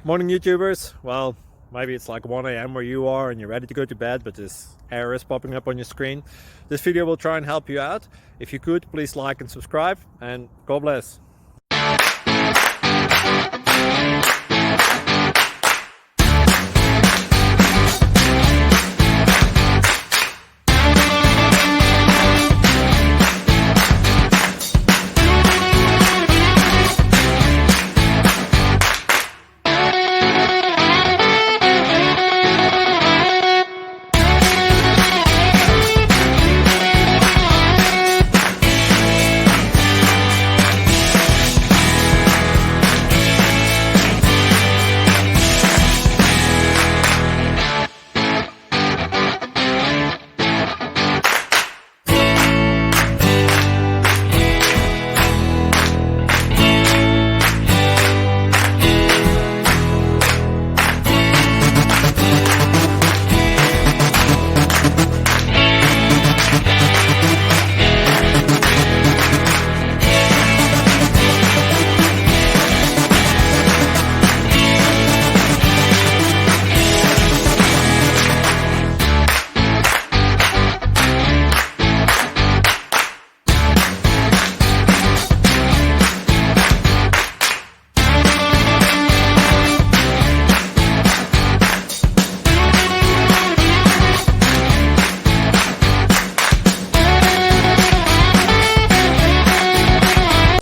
Morning YouTubers. Well, maybe it's like 1 a.m. where you are and you're ready to go to bed, but this error is popping up on your screen. This video will try and help you out. If you could, please like and subscribe, and God bless.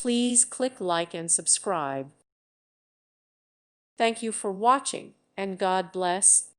Please click like and subscribe. Thank you for watching, and God bless.